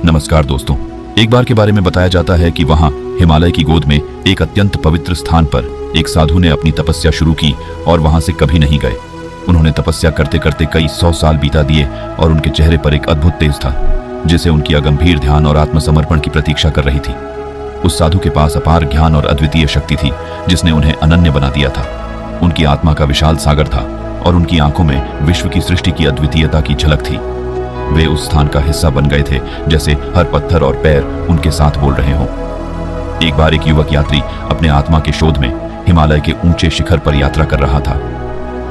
नमस्कार दोस्तों। एक बार के बारे में बताया जाता है कि वहां हिमालय की गोद में एक अत्यंत पवित्र स्थान पर एक साधु ने अपनी तपस्या शुरू की और वहां से कभी नहीं गए। उन्होंने तपस्या करते करते कई 100 साल बीता दिए और उनके चेहरे पर एक अद्भुत तेज था जिसे उनकी गंभीर ध्यान और आत्मसमर्पण की प्रतीक्षा कर रही थी। उस साधु के पास अपार ज्ञान और अद्वितीय शक्ति थी जिसने उन्हें अनन्य बना दिया था। उनकी आत्मा का विशाल सागर था और उनकी आंखों में विश्व की सृष्टि की अद्वितीयता की झलक थी। वे उस स्थान का हिस्सा बन गए थे जैसे हर पत्थर और पैर उनके साथ बोल रहे हों। एक बार एक युवक यात्री अपने आत्मा के शोध में हिमालय के ऊंचे शिखर पर यात्रा कर रहा था।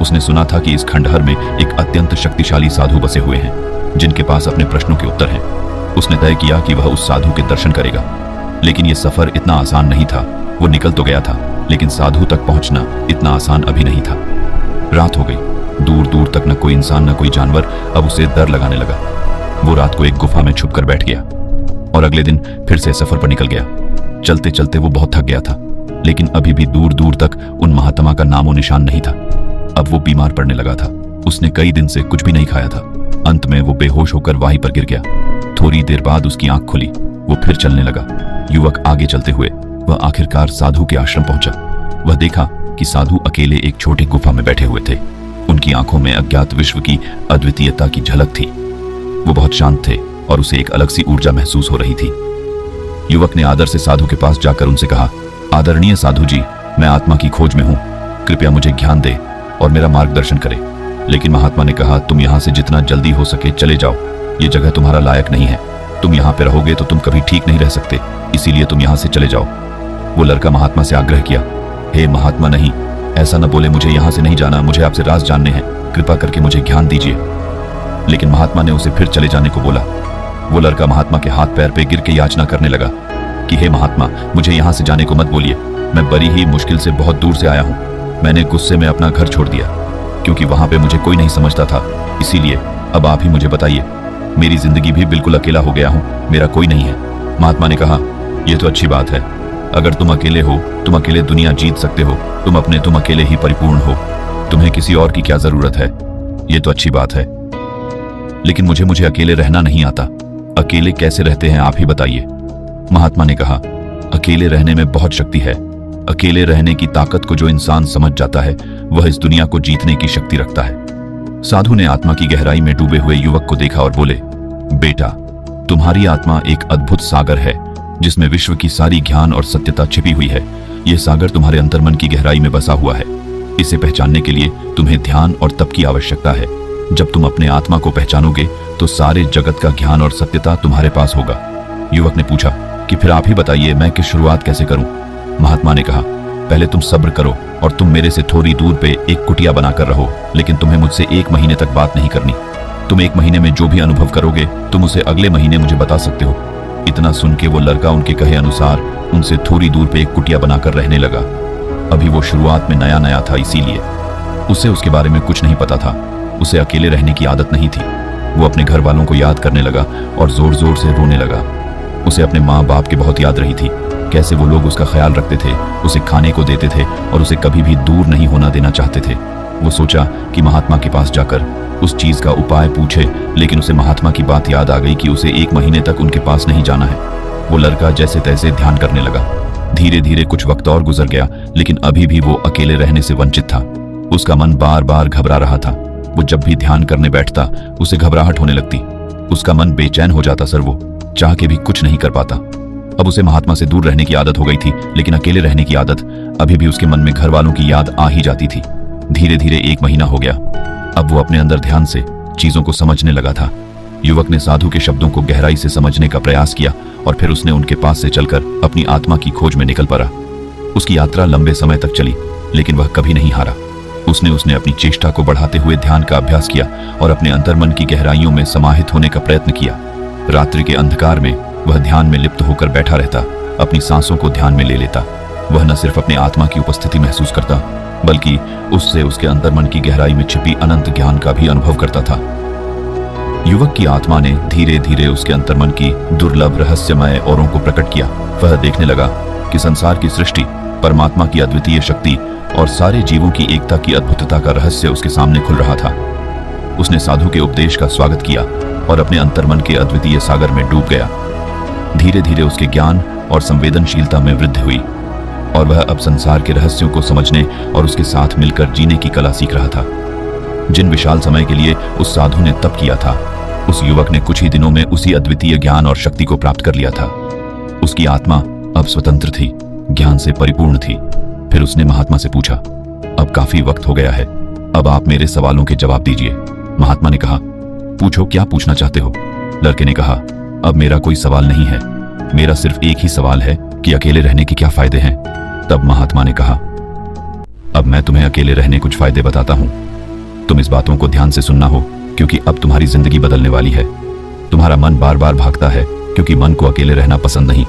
उसने सुना था कि इस खंडहर में एक अत्यंत शक्तिशाली साधु बसे हुए हैं जिनके पास अपने प्रश्नों के उत्तर हैं। उसने तय किया कि वह उस साधु के दर्शन करेगा, लेकिन यह सफर इतना आसान नहीं था। वो निकल तो गया था, लेकिन साधु तक पहुंचना इतना आसान अभी नहीं था। रात हो गई। दूर दूर तक न कोई इंसान न कोई जानवर अब उसे डर लगाने लगा। वो रात को एक गुफा में छुपकर बैठ गया और अगले दिन फिर से सफर पर निकल गया। चलते चलते वो बहुत थक गया था, लेकिन अभी भी दूर दूर तक उन महात्मा का नामो निशान नहीं था। अब वो बीमार पड़ने लगा था। उसने कई दिन से कुछ भी नहीं खाया था। अंत में वो बेहोश होकर वाही पर गिर गया। थोड़ी देर बाद उसकी आंख खुली। वो फिर चलने लगा। युवक आगे चलते हुए वह आखिरकार साधु के आश्रम पहुंचा। वह देखा कि साधु अकेले एक छोटी गुफा में बैठे हुए थे। उनकी आंखों में अज्ञात विश्व की अद्वितीयता की झलक थी। वो बहुत शांत थे और उसे एक अलग सी ऊर्जा महसूस हो रही थी। युवक ने आदर से साधु के पास जाकर उनसे कहा, आदरणीय साधु जी, मैं आत्मा की खोज में हूं। कृपया मुझे ज्ञान दे और मेरा मार्गदर्शन करे। लेकिन महात्मा ने कहा, तुम यहां से जितना जल्दी हो सके चले जाओ। ये जगह तुम्हारा लायक नहीं है। तुम यहाँ पे रहोगे तो तुम कभी ठीक नहीं रह सकते, इसीलिए तुम यहाँ से चले जाओ। वो लड़का महात्मा से आग्रह किया, हे महात्मा, नहीं, ऐसा न बोले। मुझे यहाँ से नहीं जाना। मुझे आपसे राज जानने हैं। कृपा करके मुझे ज्ञान दीजिए। लेकिन महात्मा ने उसे फिर चले जाने को बोला। वो लड़का महात्मा के हाथ पैर पे गिर के याचना करने लगा कि हे महात्मा, मुझे यहाँ से जाने को मत बोलिए। मैं बड़ी ही मुश्किल से बहुत दूर से आया हूँ। मैंने गुस्से में अपना घर छोड़ दिया क्योंकि वहां पे मुझे कोई नहीं समझता था। इसीलिए अब आप ही मुझे बताइए। मेरी जिंदगी भी बिल्कुल अकेला हो गया हूँ। मेरा कोई नहीं है। महात्मा ने कहा, यह तो अच्छी बात है। अगर तुम अकेले हो, तुम अकेले दुनिया जीत सकते हो। तुम अकेले ही परिपूर्ण हो। तुम्हें किसी और की क्या जरूरत है? यह तो अच्छी बात है, लेकिन मुझे अकेले रहना नहीं आता। अकेले कैसे रहते हैं आप ही बताइए। महात्मा ने कहा, अकेले रहने में बहुत शक्ति है। अकेले रहने की ताकत को जो इंसान समझ जाता है वह इस दुनिया को जीतने की शक्ति रखता है। साधु ने आत्मा की गहराई में डूबे हुए युवक को देखा और बोले, बेटा, तुम्हारी आत्मा एक अद्भुत सागर है जिसमें विश्व की सारी ज्ञान और सत्यता छिपी हुई है। यह सागर तुम्हारे अंतर्मन की गहराई में बसा हुआ है। इसे पहचानने के लिए तुम्हें ध्यान और तप की आवश्यकता है। जब तुम अपने आत्मा को पहचानोगे तो सारे जगत का ज्ञान और सत्यता तुम्हारे पास होगा। युवक ने पूछा कि फिर आप ही बताइए, मैं किस शुरुआत कैसे करूं? महात्मा ने कहा, पहले तुम सब्र करो और तुम मेरे से थोड़ी दूर पे एक कुटिया बनाकर रहो, लेकिन तुम्हें मुझसे 1 महीने तक बात नहीं करनी। तुम 1 महीने में जो भी अनुभव करोगे तुम उसे अगले महीने मुझे बता सकते हो। इतना सुन के वो लड़का उनके कहे अनुसार उनसे थोड़ी दूर पे एक कुटिया बनाकर रहने लगा। अभी वो शुरुआत में नया नया था, इसीलिए उसे उसके बारे में कुछ नहीं पता था। उसे अकेले रहने की आदत नहीं थी। वो अपने घर वालों को याद करने लगा और जोर जोर से रोने लगा। उसे अपने माँ बाप की बहुत याद रही थी, कैसे वो लोग उसका ख्याल रखते थे, उसे खाने को देते थे और उसे कभी भी दूर नहीं होना देना चाहते थे। वो सोचा कि महात्मा के पास जाकर उस चीज का उपाय पूछे, लेकिन उसे महात्मा की बात याद आ गई कि उसे 1 महीने तक उनके पास नहीं जाना है। वो लड़का जैसे तैसे ध्यान करने लगा। धीरे धीरे कुछ वक्त और गुजर गया, लेकिन अभी भी वो अकेले रहने से वंचित था। उसका मन बार बार घबरा रहा था। वो जब भी ध्यान करने बैठता उसे घबराहट होने लगती। उसका मन बेचैन हो जाता। सर वो चाह के भी कुछ नहीं कर पाता। अब उसे महात्मा से दूर रहने की आदत हो गई थी, लेकिन अकेले रहने की आदत अभी भी उसके मन में घर वालों की याद आ ही जाती थी। धीरे धीरे 1 महीना हो गया। अब वो अपने अंदर ध्यान से चीजों को समझने लगा था। युवक ने साधु के शब्दों को गहराई से समझने का प्रयास किया और फिर उसने उनके पास से चलकर अपनी आत्मा की खोज में निकल पड़ा। उसकी यात्रा लंबे समय तक चली, लेकिन वह कभी नहीं हारा। उसने अपनी चेष्टा को बढ़ाते हुए ध्यान का अभ्यास किया और अपने अंतर्मन की गहराइयों में समाहित होने का प्रयत्न किया। रात्रि के अंधकार में वह ध्यान में लिप्त होकर बैठा रहता, अपनी सांसों को ध्यान में ले लेता। वह न सिर्फ अपने आत्मा की उपस्थिति महसूस करता, बल्कि उससे उसके अंतर्मन की गहराई में छिपी अनंत ज्ञान का भी अनुभव करता था। युवक की आत्मा ने धीरे धीरे उसके अंतर्मन की दुर्लभ रहस्यमय औरों को प्रकट किया। वह देखने लगा कि संसार की सृष्टि, परमात्मा की अद्वितीय शक्ति और सारे जीवों की एकता की अद्भुतता का रहस्य उसके सामने खुल रहा था। उसने साधु के उपदेश का स्वागत किया और अपने अंतर्मन के अद्वितीय सागर में डूब गया। धीरे धीरे उसके ज्ञान और संवेदनशीलता में वृद्धि हुई और वह अब संसार के रहस्यों को समझने और उसके साथ मिलकर जीने की कला सीख रहा था। जिन विशाल समय के लिए उस साधु ने तप किया था, उस युवक ने कुछ ही दिनों में उसी अद्वितीय ज्ञान और शक्ति को प्राप्त कर लिया था। उसकी आत्मा अब स्वतंत्र थी, ज्ञान से परिपूर्ण थी। फिर उसने महात्मा से पूछा, अब काफी वक्त हो गया है, अब आप मेरे सवालों के जवाब दीजिए। महात्मा ने कहा, पूछो, क्या पूछना चाहते हो? लड़के ने कहा, अब मेरा कोई सवाल नहीं है, मेरा सिर्फ एक ही सवाल है कि अकेले रहने के क्या फायदे हैं। तब महात्मा ने कहा, अब मैं तुम्हें अकेले रहने कुछ फायदे बताता हूं। तुम इस बातों को ध्यान से सुनना हो, क्योंकि अब तुम्हारी जिंदगी बदलने वाली है। तुम्हारा मन बार बार भागता है, क्योंकि मन को अकेले रहना पसंद नहीं,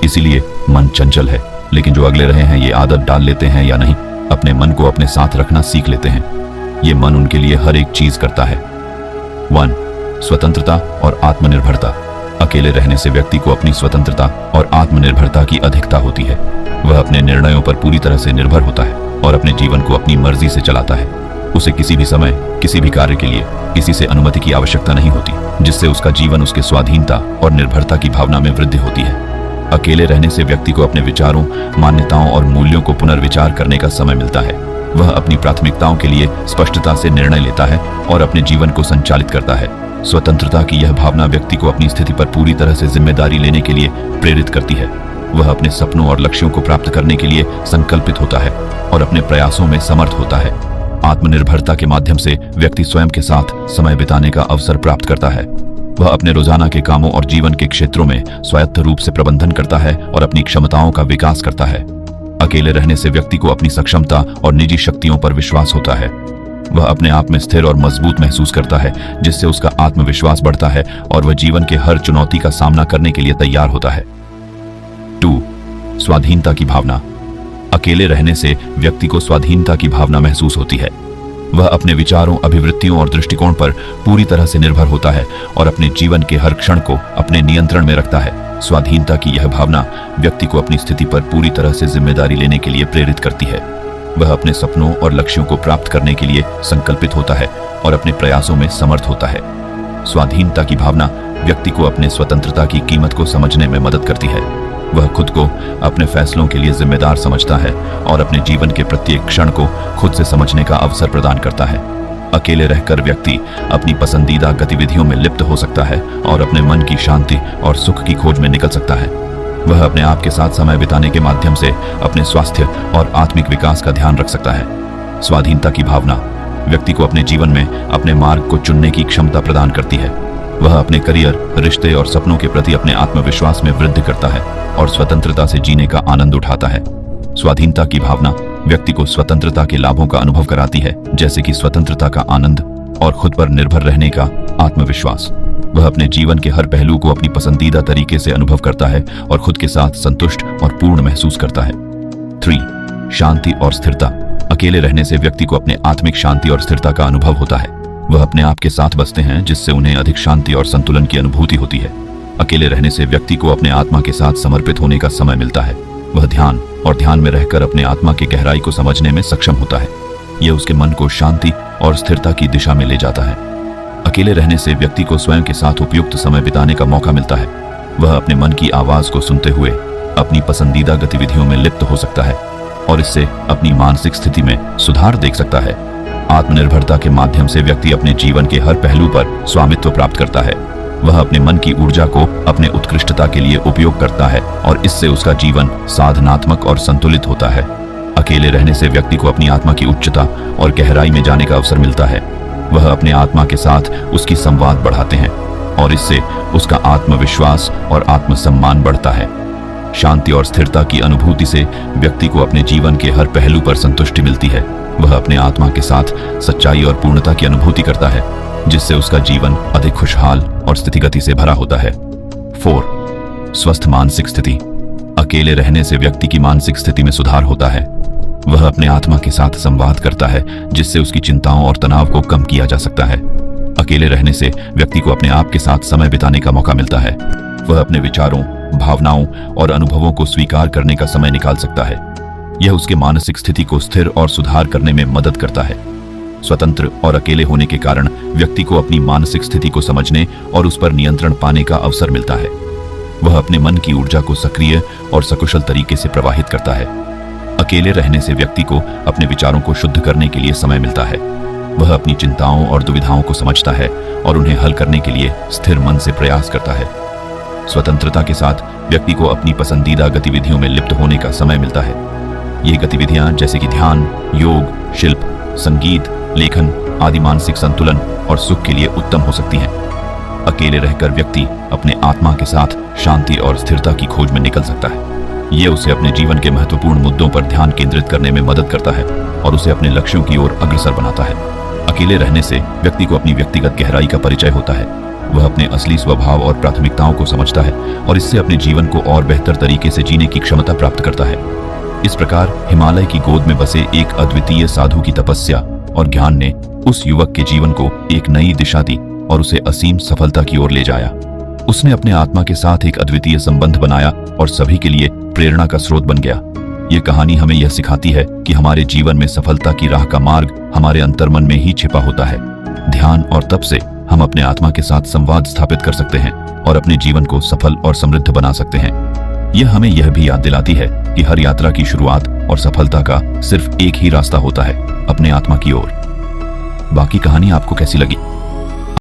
इसीलिए मन चंचल है। लेकिन जो अगले रहे हैं ये आदत डाल लेते हैं या नहीं, अपने मन को अपने साथ रखना सीख लेते हैं। ये मन उनके लिए हर एक चीज करता है। 1. स्वतंत्रता और आत्मनिर्भरता। अकेले रहने से व्यक्ति को अपनी स्वतंत्रता और आत्मनिर्भरता की अधिकता होती है। वह अपने निर्णयों पर पूरी तरह से निर्भर होता है और अपने जीवन को अपनी मर्जी से चलाता है। उसे किसी भी समय, किसी भी कार्य के लिए किसी से अनुमति की आवश्यकता नहीं होती, जिससे उसका जीवन उसके स्वाधीनता और निर्भरता की भावना में वृद्धि होती है। अकेले रहने से व्यक्ति को अपने विचारों, मान्यताओं और मूल्यों को पुनर्विचार करने का समय मिलता है। वह अपनी प्राथमिकताओं के लिए स्पष्टता से निर्णय लेता है और अपने जीवन को संचालित करता है। स्वतंत्रता की यह भावना व्यक्ति को अपनी स्थिति पर पूरी तरह से जिम्मेदारी लेने के लिए प्रेरित करती है। वह अपने सपनों और लक्ष्यों को प्राप्त करने के लिए संकल्पित होता है और अपने प्रयासों में समर्थ होता है। आत्मनिर्भरता के माध्यम से व्यक्ति स्वयं के साथ समय बिताने का अवसर प्राप्त करता है। वह अपने रोजाना के कामों और जीवन के क्षेत्रों में स्वायत्त रूप से प्रबंधन करता है और अपनी क्षमताओं का विकास करता है। अकेले रहने से व्यक्ति को अपनी सक्षमता और निजी शक्तियों पर विश्वास होता है। वह अपने आप में स्थिर और मजबूत महसूस करता है, जिससे उसका आत्मविश्वास बढ़ता है और वह जीवन के हर चुनौती का सामना करने के लिए तैयार होता है। 2. स्वाधीनता की भावना। अकेले रहने से व्यक्ति को स्वाधीनता की भावना महसूस होती है। वह अपने विचारों, अभिवृत्तियों और दृष्टिकोण पर पूरी तरह से निर्भर होता है और अपने जीवन के हर क्षण को अपने नियंत्रण में रखता है। स्वाधीनता की यह भावना व्यक्ति को अपनी स्थिति पर पूरी तरह से जिम्मेदारी लेने के लिए प्रेरित करती है। वह अपने सपनों और लक्ष्यों को प्राप्त करने के लिए संकल्पित होता है और अपने प्रयासों में समर्थ होता है। स्वाधीनता की भावना व्यक्ति को अपने स्वतंत्रता की कीमत को समझने में मदद करती है। वह खुद को अपने फैसलों के लिए जिम्मेदार समझता है और अपने जीवन के प्रत्येक क्षण को खुद से समझने का अवसर प्रदान करता है। अकेले रहकर व्यक्ति अपनी पसंदीदा गतिविधियों में लिप्त हो सकता है और अपने मन की शांति और सुख की खोज में निकल सकता है। वह अपने आप के साथ समय बिताने के माध्यम से अपने स्वास्थ्य और आत्मिक विकास का ध्यान रख सकता है। स्वाधीनता की भावना व्यक्ति को अपने जीवन में अपने मार्ग को चुनने की क्षमता प्रदान करती है। वह अपने करियर, रिश्ते और सपनों के प्रति अपने आत्मविश्वास में वृद्धि करता है और स्वतंत्रता से जीने का आनंद उठाता है। स्वाधीनता की भावना व्यक्ति को स्वतंत्रता के लाभों का अनुभव कराती है, जैसे कि स्वतंत्रता का आनंद और खुद पर निर्भर रहने का आत्मविश्वास। वह अपने जीवन के हर पहलू को अपनी पसंदीदा तरीके से अनुभव करता है और खुद के साथ संतुष्ट और पूर्ण महसूस करता है। 3. शांति और स्थिरता। अकेले रहने से व्यक्ति को अपने आत्मिक शांति और स्थिरता का अनुभव होता है। वह अपने आप के साथ बसते हैं, जिससे उन्हें अधिक शांति और संतुलन की अनुभूति होती है। अकेले रहने से व्यक्ति को अपने आत्मा के साथ समर्पित होने का समय मिलता है। वह ध्यान में रहकर अपने आत्मा की गहराई को समझने में सक्षम होता है। यह उसके मन को शांति और स्थिरता की दिशा में ले जाता है। अकेले रहने से व्यक्ति को स्वयं के साथ उपयुक्त समय बिताने का मौका मिलता है। वह अपने मन की आवाज को सुनते हुए अपनी पसंदीदा गतिविधियों में लिप्त हो सकता है और इससे अपनी मानसिक स्थिति में सुधार देख सकता है। आत्मनिर्भरता के माध्यम से व्यक्ति अपने जीवन के हर पहलू पर स्वामित्व प्राप्त करता है। वह अपने मन की ऊर्जा को अपने उत्कृष्टता के लिए उपयोग करता है और इससे उसका जीवन साधनात्मक और संतुलित होता है। अकेले रहने से व्यक्ति को अपनी आत्मा की उच्चता और गहराई में जाने का अवसर मिलता है। वह अपने आत्मा के साथ उसकी संवाद बढ़ाते हैं और इससे उसका आत्मविश्वास और आत्मसम्मान बढ़ता है। शांति और स्थिरता की अनुभूति से व्यक्ति को अपने जीवन के हर पहलू पर संतुष्टि मिलती है। वह अपने आत्मा के साथ सच्चाई और पूर्णता की अनुभूति करता है, जिससे उसका जीवन अधिक खुशहाल और स्थितिगति से भरा होता है। 4. स्वस्थ मानसिक स्थिति। अकेले रहने से व्यक्ति की मानसिक स्थिति में सुधार होता है। वह अपने आत्मा के साथ संवाद करता है, जिससे उसकी चिंताओं और तनाव को कम किया जा सकता है। अकेले रहने से व्यक्ति को अपने आप के साथ समय बिताने का मौका मिलता है। वह अपने विचारों, भावनाओं और अनुभवों को स्वीकार करने का समय निकाल सकता है। यह उसके मानसिक स्थिति को स्थिर और सुधार करने में मदद करता है। स्वतंत्र और अकेले होने के कारण व्यक्ति को अपनी मानसिक स्थिति को समझने और उस पर नियंत्रण पाने का अवसर मिलता है। वह अपने मन की ऊर्जा को सक्रिय और सकुशल तरीके से प्रवाहित करता है। अकेले रहने से व्यक्ति को अपने विचारों को शुद्ध करने के लिए समय मिलता है। वह अपनी चिंताओं और दुविधाओं को समझता है और उन्हें हल करने के लिए स्थिर मन से प्रयास करता है। स्वतंत्रता के साथ व्यक्ति को अपनी पसंदीदा गतिविधियों में लिप्त होने का समय मिलता है। ये गतिविधियां जैसे कि ध्यान, योग, शिल्प, संगीत, लेखन आदि मानसिक संतुलन और सुख के लिए उत्तम हो सकती हैं। अकेले रहकर व्यक्ति अपने आत्मा के साथ शांति और स्थिरता की खोज में निकल सकता है। ये उसे अपने जीवन के महत्वपूर्ण मुद्दों पर ध्यान केंद्रित करने में मदद करता है और उसे अपने लक्ष्यों की ओर अग्रसर बनाता है। अकेले रहने से व्यक्ति को अपनी व्यक्तिगत गहराई का परिचय होता है। वह अपने असली स्वभाव और प्राथमिकताओं को समझता है और इससे अपने जीवन को और बेहतर तरीके से जीने की क्षमता प्राप्त करता है। इस प्रकार हिमालय की गोद में बसे एक अद्वितीय साधु की तपस्या और ज्ञान ने उस युवक के जीवन को एक नई दिशा दी और उसे असीम सफलता की ओर ले जाया। उसने अपने आत्मा के साथ एक अद्वितीय संबंध बनाया और सभी के लिए प्रेरणा का स्रोत बन गया। ये कहानी हमें यह सिखाती है कि हमारे जीवन में सफलता की राह का मार्ग हमारे अंतर्मन में ही छिपा होता है। ध्यान और तप से हम अपने आत्मा के साथ संवाद स्थापित कर सकते हैं और अपने जीवन को सफल और समृद्ध बना सकते हैं। यह हमें यह भी याद दिलाती है कि हर यात्रा की शुरुआत और सफलता का सिर्फ एक ही रास्ता होता है, अपने आत्मा की ओर। बाकी कहानी आपको कैसी लगी?